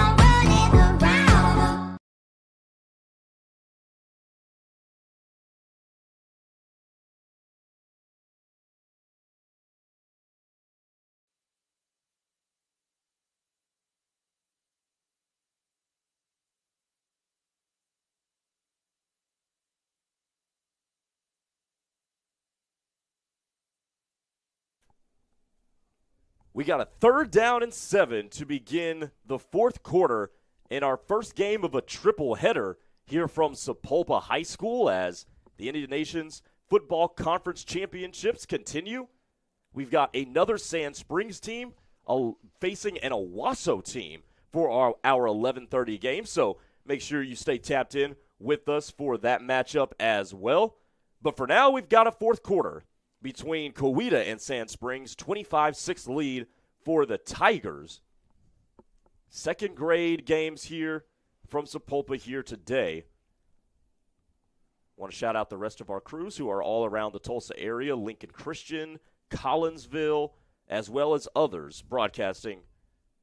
We got a 3rd down and 7 to begin the 4th quarter in our first game of a triple header here from Sapulpa High School as the Indian Nations Football Conference Championships continue. We've got another Sand Springs team facing an Owasso team for our 11:30 game, so make sure you stay tapped in with us for that matchup as well. But for now, we've got a 4th quarter between Coweta and Sand Springs, 25-6 lead for the Tigers. second grade games here from Sapulpa here today. Want to shout out the rest of our crews who are all around the Tulsa area, Lincoln Christian, Collinsville, as well as others broadcasting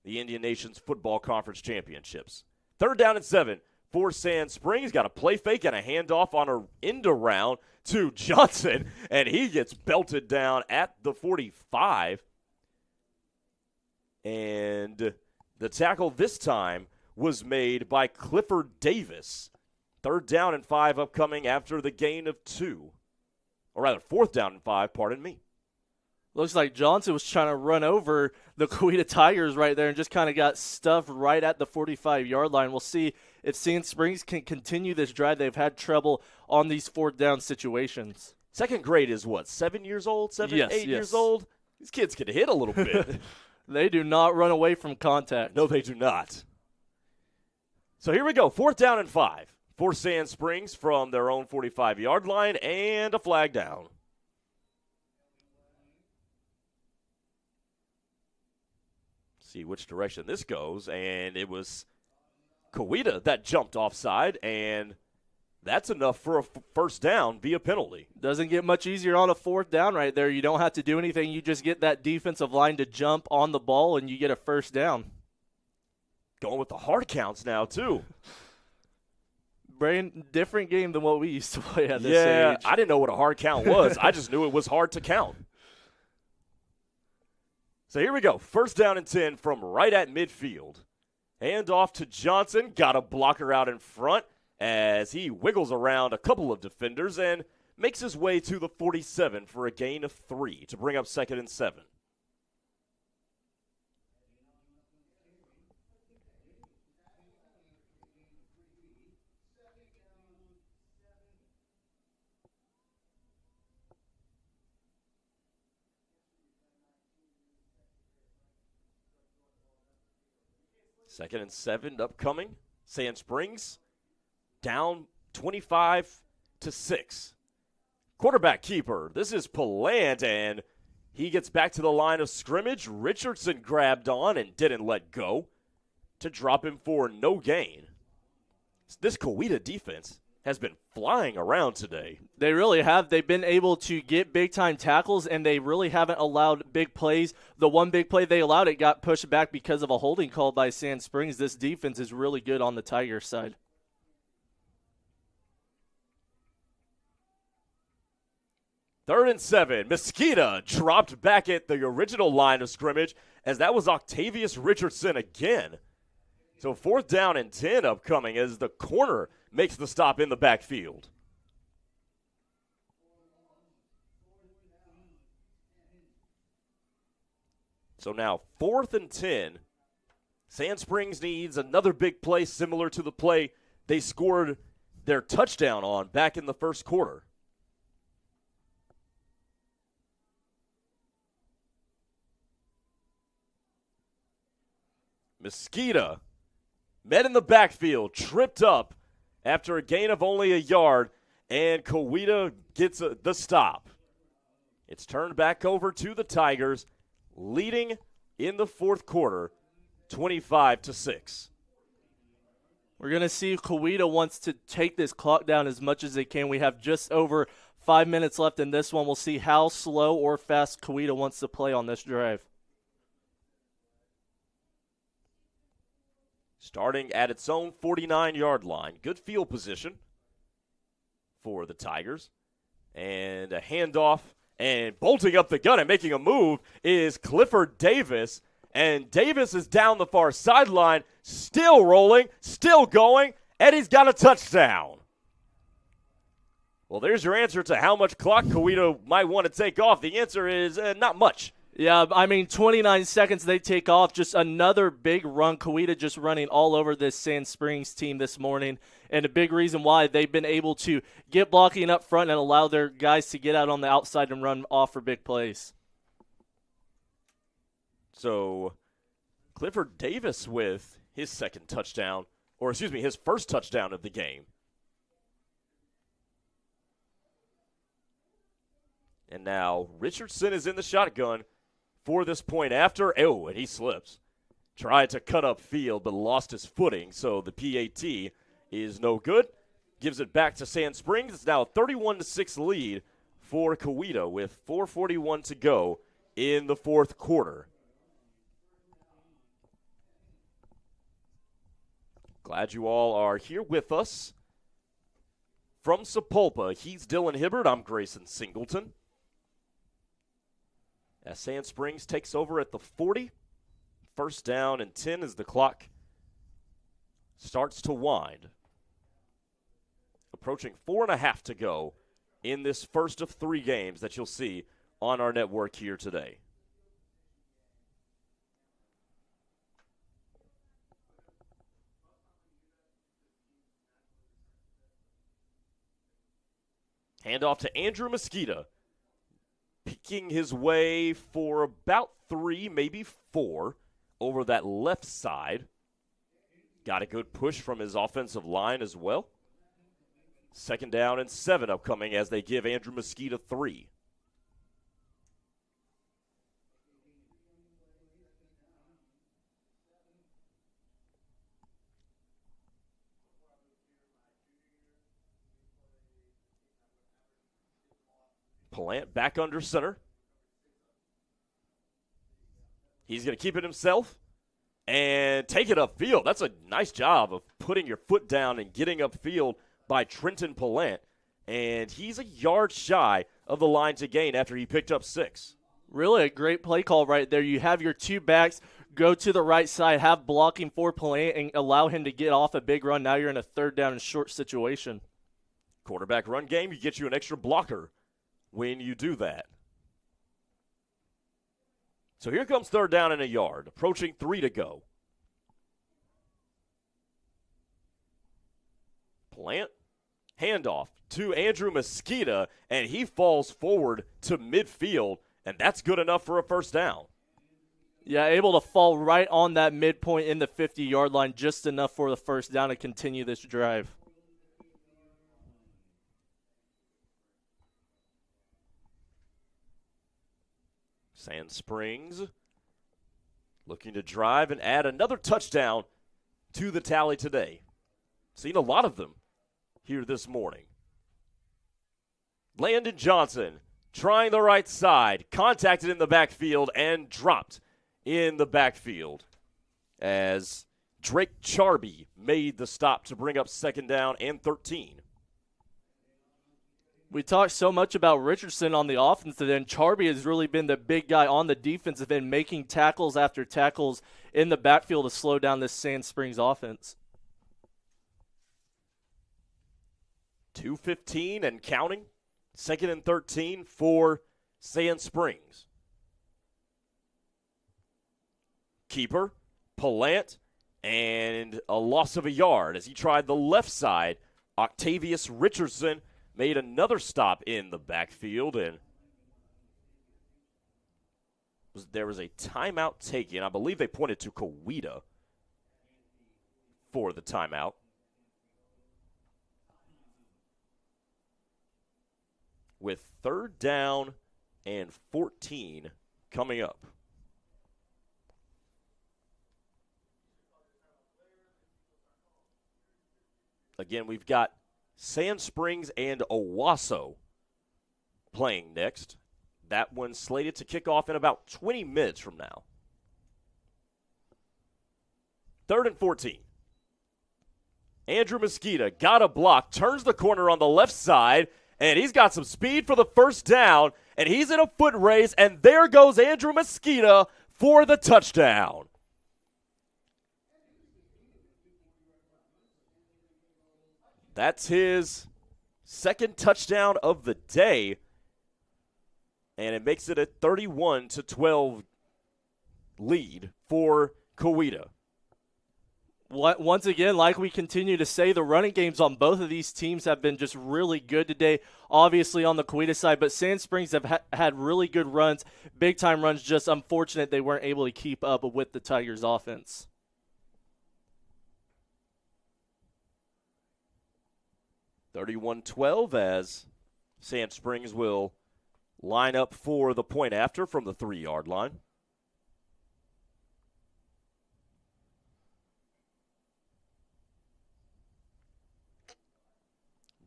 the Indian Nation's Football Conference Championships. 3rd down and 7 for Sand Springs. Got a play fake and a handoff on an end around to Johnson, and he gets belted down at the 45. And the tackle this time was made by Clifford Davis. 3rd down and 5 upcoming after the gain of 2. Or rather, 4th down and 5, pardon me. Looks like Johnson was trying to run over the Coweta Tigers right there and just kind of got stuffed right at the 45-yard line. We'll see if Sand Springs can continue this drive. They've had trouble on these 4th down situations. Second grade is what, 7 years old? 8 years old? These kids can hit a little bit. They do not run away from contact. No, they do not. So here we go, 4th down and 5 for Sand Springs from their own 45-yard line, and a flag down. See which direction this goes, and it was Coweta that jumped offside, and that's enough for a first down via penalty. Doesn't get much easier on a 4th down right there. You don't have to do anything. You just get that defensive line to jump on the ball, and you get a first down. Going with the hard counts now, too. Brand different game than what we used to play at this age. age. I didn't know what a hard count was. I just knew it was hard to count. So here we go. 1st down and 10 from right at midfield. Hand off to Johnson. Got a blocker out in front as he wiggles around a couple of defenders and makes his way to the 47 for a gain of 3 to bring up 2nd and 7. Second and 7 upcoming. Sand Springs down 25-6. Quarterback keeper. This is Palant, and he gets back to the line of scrimmage. Richardson grabbed on and didn't let go to drop him for no gain. This Coweta defense has been flying around today. They really have. They've been able to get big-time tackles, and they really haven't allowed big plays. The one big play they allowed, it got pushed back because of a holding call by Sand Springs. This defense is really good on the Tigers side. Third and 7. Mesquita dropped back at the original line of scrimmage as that was Octavius Richardson again. So 4th down and 10 upcoming as the corner makes the stop in the backfield. So now 4th and 10. Sand Springs needs another big play similar to the play they scored their touchdown on back in the first quarter. Mesquita met in the backfield, tripped up after a gain of only a yard, and Coweta gets the stop. It's turned back over to the Tigers, leading in the 4th quarter, 25-6. We're going to see if Coweta wants to take this clock down as much as they can. We have just over 5 minutes left in this one. We'll see how slow or fast Coweta wants to play on this drive. Starting at its own 49-yard line. Good field position for the Tigers. And a handoff, and bolting up the gun and making a move is Clifford Davis. And Davis is down the far sideline, still rolling, still going, and he's got a touchdown. Well, there's your answer to how much clock Coweta might want to take off. The answer is not much. Yeah, I mean, 29 seconds they take off. Just another big run. Coweta just running all over this Sand Springs team this morning. And a big reason why they've been able to get blocking up front and allow their guys to get out on the outside and run off for big plays. So Clifford Davis with his second touchdown, or excuse me, his first touchdown of the game. And now Richardson is in the shotgun for this point after. Oh, and he slips. Tried to cut up field, but lost his footing, so the PAT is no good. Gives it back to Sand Springs. It's now a 31-6 lead for Coweta with 4:41 to go in the fourth quarter. Glad you all are here with us. From Sapulpa, he's Dylan Hibbert. I'm Grayson Singleton. As Sand Springs takes over at the 40. First down and 10 as the clock starts to wind. Approaching 4.5 to go in this first of 3 games that you'll see on our network here today. Handoff to Andrew Mosqueda. Peeking his way for about 3, maybe 4 over that left side. Got a good push from his offensive line as well. Second down and 7 upcoming as they give Andrew Mosqueda 3. Plant back under center. He's going to keep it himself and take it upfield. That's a nice job of putting your foot down and getting upfield by Trenton Plant. And he's a yard shy of the line to gain after he picked up 6. Really a great play call right there. You have your 2 backs go to the right side, have blocking for Plant, and allow him to get off a big run. Now you're in a third down and short situation. Quarterback run game, you get you an extra blocker when you do that. So here comes third down and a yard, approaching 3 to go. Plant, handoff to Andrew Mosqueda, and he falls forward to midfield, and that's good enough for a first down. Yeah, able to fall right on that midpoint in the 50-yard line, just enough for the first down to continue this drive. Sand Springs looking to drive and add another touchdown to the tally today. Seen a lot of them here this morning. Landon Johnson trying the right side, contacted in the backfield and dropped in the backfield as Drake Charby made the stop to bring up second down and 13. We talked so much about Richardson on the offensive end. Charby has really been the big guy on the defensive end, making tackles after tackles in the backfield to slow down this Sand Springs offense. 2:15 and counting. Second and 13 for Sand Springs. Keeper, Plant, and a loss of a yard as he tried the left side. Octavius Richardson made another stop in the backfield, and there was a timeout taken. I believe they pointed to Coweta for the timeout. With third down and 14 coming up. Again, we've got Sand Springs and Owasso playing next. That one's slated to kick off in about 20 minutes from now. Third and 14. Andrew Mosqueda got a block, turns the corner on the left side, and he's got some speed for the first down, and he's in a foot race, and there goes Andrew Mosqueda for the touchdown. That's his second touchdown of the day, and it makes it a 31-12 lead for Coweta. Once again, like we continue to say, the running games on both of these teams have been just really good today, obviously on the Coweta side, but Sand Springs have had really good runs, big-time runs, just unfortunate they weren't able to keep up with the Tigers' offense. 31-12 as Sand Springs will line up for the point after from the 3-yard line.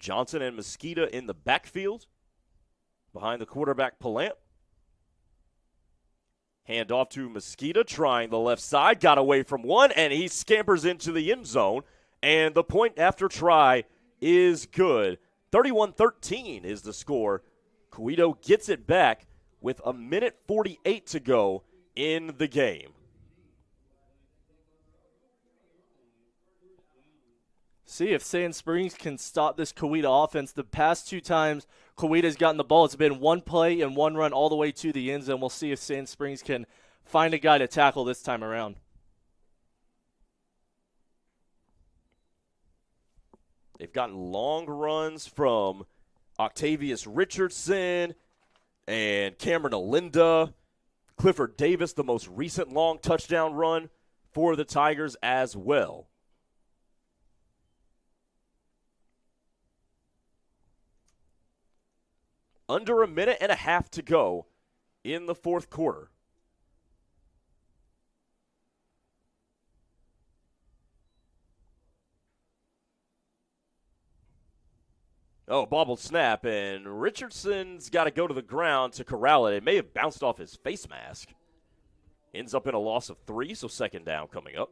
Johnson and Mosquita in the backfield behind the quarterback Palant. Hand off to Mosquita, trying the left side, got away from one, and he scampers into the end zone. And the point after try is good. 31-13 is the score. Coweta gets it back with 1:48 to go in the game. See if Sand Springs can stop this Coweta offense. The past 2 times Cowetta's gotten the ball, it's been one play and one run all the way to the end zone. We'll see if Sand Springs can find a guy to tackle this time around. They've gotten long runs from Octavius Richardson and Cameron Alinda. Clifford Davis, the most recent long touchdown run for the Tigers as well. Under 1.5 minutes to go in the fourth quarter. Oh, bobbled snap, and Richardson's got to go to the ground to corral it. It may have bounced off his face mask. Ends up in a loss of 3, so second down coming up.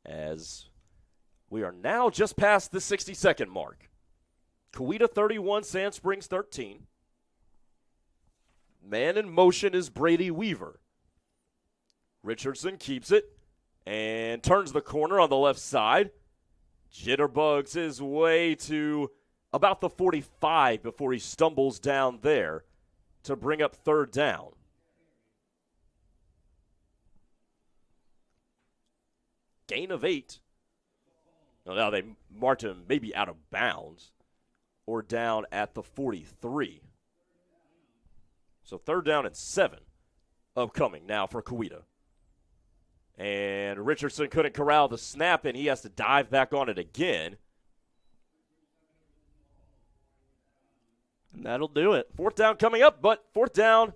As we are now just past the 60-second mark. Coweta 31, Sand Springs 13. Man in motion is Brady Weaver. Richardson keeps it and turns the corner on the left side. Jitterbugs his way to about the 45 before he stumbles down there to bring up third down. Gain of 8. Now they marked him maybe out of bounds or down at the 43. So third down and 7 upcoming now for Coweta. And Richardson couldn't corral the snap, and he has to dive back on it again. And that'll do it. Fourth down coming up, but fourth down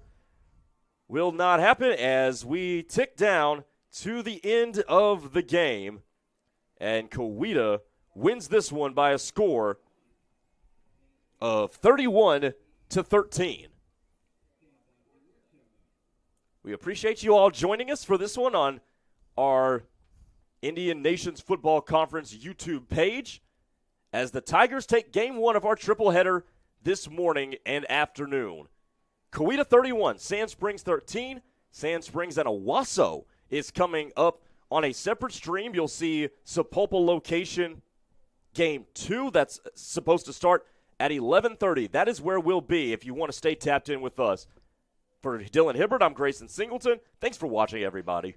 will not happen as we tick down to the end of the game. And Coweta wins this one by a score of 31-13. We appreciate you all joining us for this one on our Indian Nations Football Conference YouTube page as the Tigers take game 1 of our triple header this morning and afternoon. Coweta 31, Sand Springs 13. Sand Springs and Owasso is coming up on a separate stream. You'll see Sapulpa location game 2. That's supposed to start at 11:30. That is where we'll be if you want to stay tapped in with us. For Dylan Hibbert, I'm Grayson Singleton. Thanks for watching, everybody.